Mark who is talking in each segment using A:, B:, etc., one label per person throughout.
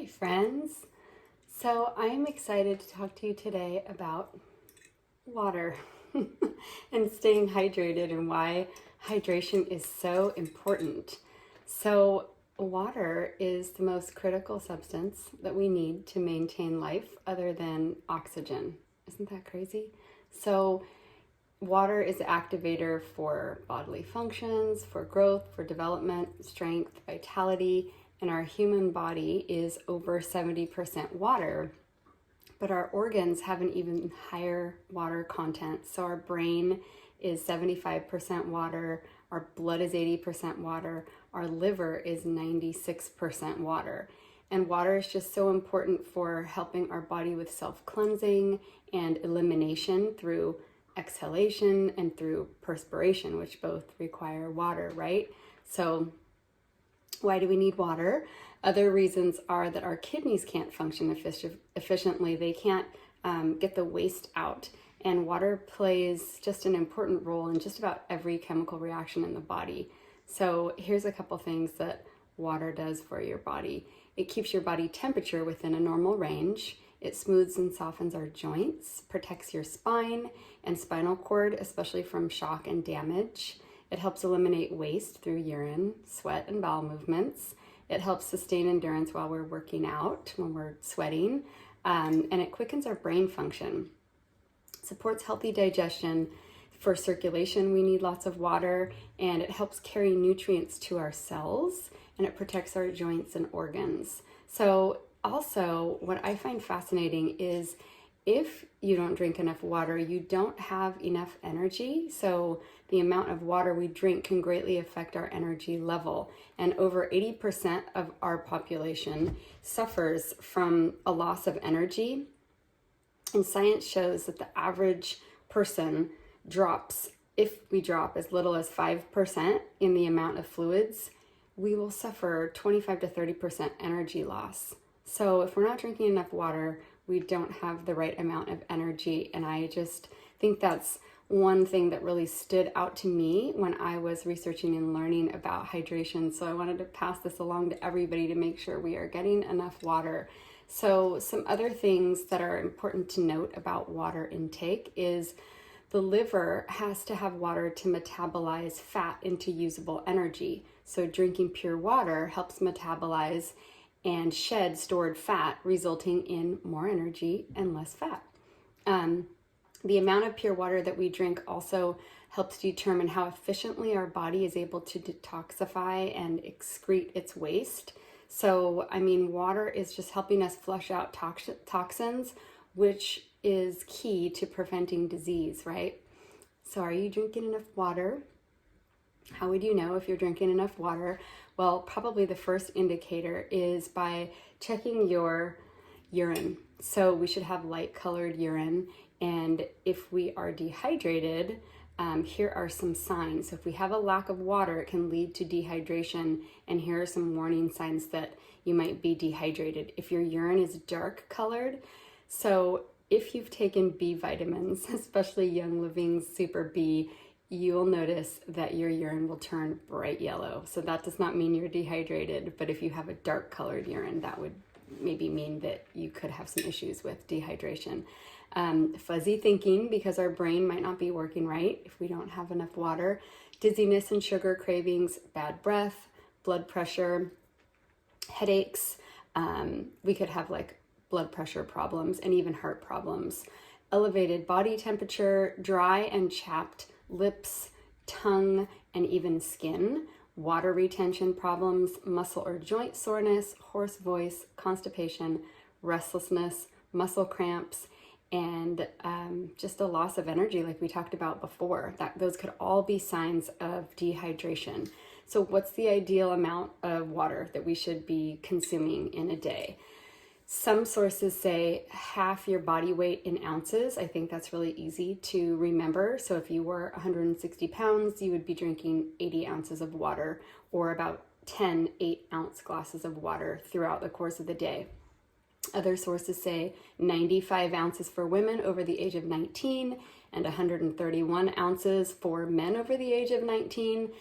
A: Hi friends! So I'm excited to talk to you today about water and staying hydrated and why hydration is so important. So water is the most critical substance that we need to maintain life other than oxygen. Isn't that crazy? So water is the activator for bodily functions, for growth, for development, strength, vitality, and our human body is over 70% water, but our organs have an even higher water content. So our brain is 75% water, our blood is 80% water, our liver is 96% water. And water is just so important for helping our body with self-cleansing and elimination through exhalation and through perspiration, which both require water, right? So why do we need water? Other reasons are that our kidneys can't function efficiently. They can't get the waste out. And water plays just an important role in just about every chemical reaction in the body. So here's a couple things that water does for your body. It keeps your body temperature within a normal range. It smooths and softens our joints, protects your spine and spinal cord, especially from shock and damage. It helps eliminate waste through urine, sweat, and bowel movements. It helps sustain endurance while we're working out, when we're sweating, and it quickens our brain function. It supports healthy digestion. For circulation, we need lots of water, and it helps carry nutrients to our cells, and it protects our joints and organs. So also, what I find fascinating is if you don't drink enough water, you don't have enough energy. So the amount of water we drink can greatly affect our energy level. And over 80% of our population suffers from a loss of energy. And science shows that the average person drops, if we drop as little as 5% in the amount of fluids, we will suffer 25 to 30% energy loss. So if we're not drinking enough water, we don't have the right amount of energy. And I just think that's one thing that really stood out to me when I was researching and learning about hydration. So I wanted to pass this along to everybody to make sure we are getting enough water. So some other things that are important to note about water intake is the liver has to have water to metabolize fat into usable energy. So drinking pure water helps metabolize and shed stored fat, resulting in more energy and less fat. The amount of pure water that we drink also helps determine how efficiently our body is able to detoxify and excrete its waste. So, I mean, water is just helping us flush out toxins, which is key to preventing disease, right? So are you drinking enough water? How would you know if you're drinking enough water? Well, probably the first indicator is by checking your urine. So we should have light colored urine. And if we are dehydrated, here are some signs. So if we have a lack of water, it can lead to dehydration. And here are some warning signs that you might be dehydrated. If your urine is dark colored, so if you've taken B vitamins, especially Young Living's Super B, you'll notice that your urine will turn bright yellow. So that does not mean you're dehydrated, but if you have a dark colored urine, that would maybe mean that you could have some issues with dehydration. Fuzzy thinking, because our brain might not be working right if we don't have enough water. Dizziness and sugar cravings, bad breath, blood pressure, headaches. We could have like blood pressure problems and even heart problems. Elevated body temperature, dry and chapped lips, tongue, and even skin, water retention problems, muscle or joint soreness, hoarse voice, constipation, restlessness, muscle cramps, and just a loss of energy like we talked about before. Those could all be signs of dehydration. So what's the ideal amount of water that we should be consuming in a day? Some sources say half your body weight in ounces. I think that's really easy to remember. So if you were 160 pounds, you would be drinking 80 ounces of water, or about 10 8-ounce glasses of water throughout the course of the day. Other sources say 95 ounces for women over the age of 19 and 131 ounces for men over the age of 19.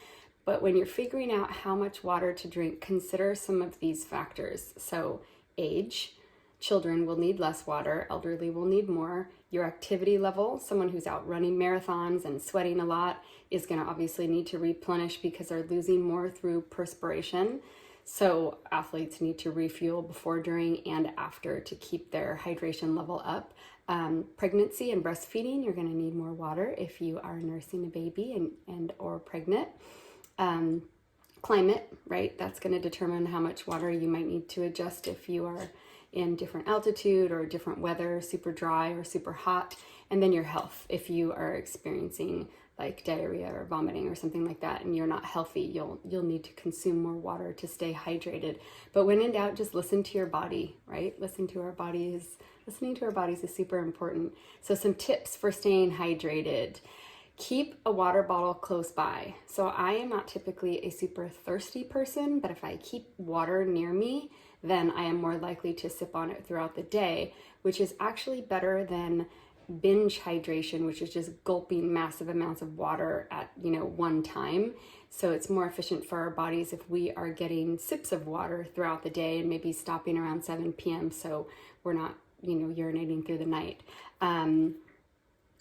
A: But when you're figuring out how much water to drink, consider some of these factors. So age. Children will need less water, elderly will need more. Your activity level, someone who's out running marathons and sweating a lot is going to obviously need to replenish because they're losing more through perspiration. So athletes need to refuel before, during, and after to keep their hydration level up. Pregnancy and breastfeeding, you're going to need more water if you are nursing a baby and or pregnant. Climate, right? That's going to determine how much water you might need to adjust if you are in different altitude or different weather, super dry or super hot. And then your health, if you are experiencing like diarrhea or vomiting or something like that and you're not healthy, you'll need to consume more water to stay hydrated. But when in doubt, just listen to your body, right? Listening to our bodies is super important. So some tips for staying hydrated. Keep a water bottle close by. So I am not typically a super thirsty person, but if I keep water near me, then I am more likely to sip on it throughout the day, which is actually better than binge hydration, which is just gulping massive amounts of water at, one time. So it's more efficient for our bodies if we are getting sips of water throughout the day and maybe stopping around 7 p.m. so we're not, urinating through the night.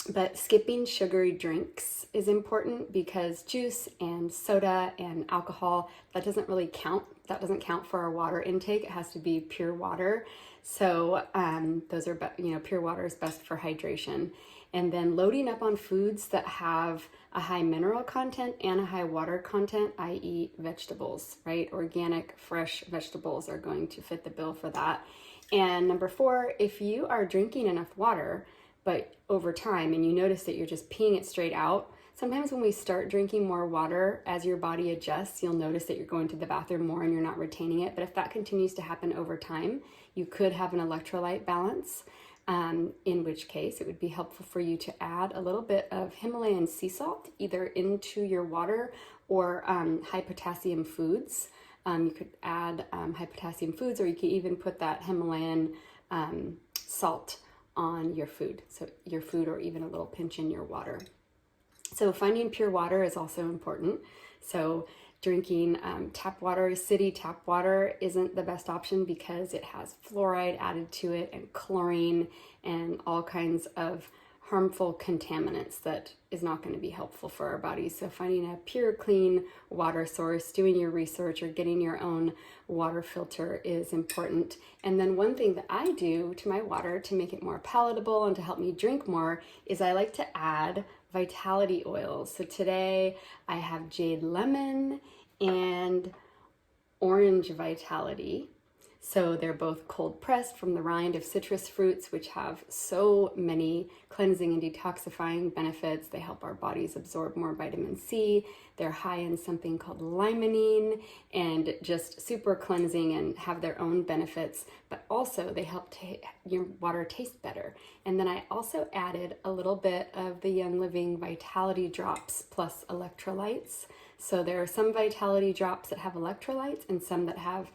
A: But skipping sugary drinks is important because juice and soda and alcohol, that doesn't really count. That doesn't count for our water intake. It has to be pure water. So those are, pure water is best for hydration. And then loading up on foods that have a high mineral content and a high water content, i.e. vegetables, right? Organic, fresh vegetables are going to fit the bill for that. And number 4, if you are drinking enough water, but over time, and you notice that you're just peeing it straight out, sometimes when we start drinking more water, as your body adjusts, you'll notice that you're going to the bathroom more and you're not retaining it. But if that continues to happen over time, you could have an electrolyte balance, in which case it would be helpful for you to add a little bit of Himalayan sea salt, either into your water or high potassium foods. You could add high potassium foods, or you could even put that Himalayan salt on your food. So your food, or even a little pinch in your water. So finding pure water is also important. So drinking tap water, city tap water isn't the best option because it has fluoride added to it and chlorine and all kinds of harmful contaminants that is not going to be helpful for our bodies. So finding a pure, clean water source, doing your research, or getting your own water filter is important. And then one thing that I do to my water to make it more palatable and to help me drink more is I like to add vitality oils. So today I have jade lemon and orange vitality. So they're both cold pressed from the rind of citrus fruits, which have so many cleansing and detoxifying benefits. They help our bodies absorb more vitamin C. They're high in something called limonene and just super cleansing and have their own benefits, but also they help your water taste better. And then I also added a little bit of the Young Living Vitality Drops plus electrolytes. So there are some vitality drops that have electrolytes and some that have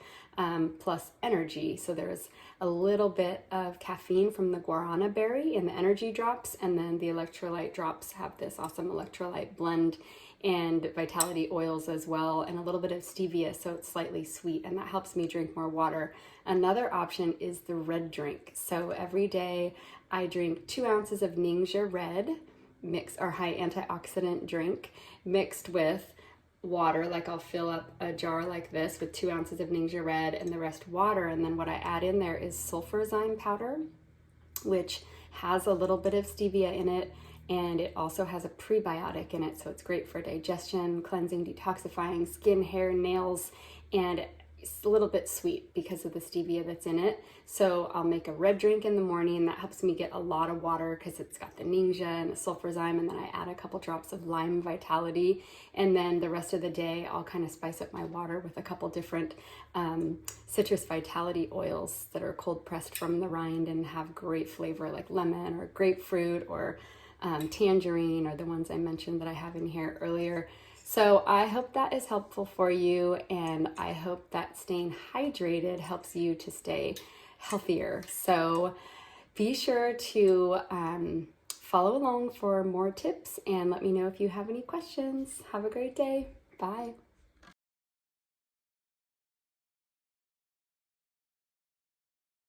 A: plus energy. So there's a little bit of caffeine from the guarana berry in the energy drops, and then the electrolyte drops have this awesome electrolyte blend and vitality oils as well, and a little bit of stevia, so it's slightly sweet, and that helps me drink more water. Another option is the red drink. So every day I drink 2 ounces of Ningxia Red, or high antioxidant drink, mixed with water. Like I'll fill up a jar like this with 2 ounces of Ningxia Red and the rest water, and then what I add in there is Sulfurzyme powder, which has a little bit of stevia in it, and it also has a prebiotic in it, so it's great for digestion, cleansing, detoxifying, skin, hair, nails, and it's a little bit sweet because of the stevia that's in it. So I'll make a red drink in the morning. That helps me get a lot of water because it's got the Ningxia and the Sulfurzyme, and then I add a couple drops of lime vitality. And then the rest of the day, I'll kind of spice up my water with a couple different citrus vitality oils that are cold pressed from the rind and have great flavor, like lemon or grapefruit or tangerine, or the ones I mentioned that I have in here earlier. So I hope that is helpful for you, and I hope that staying hydrated helps you to stay healthier. So be sure to follow along for more tips and let me know if you have any questions. Have a great day. Bye.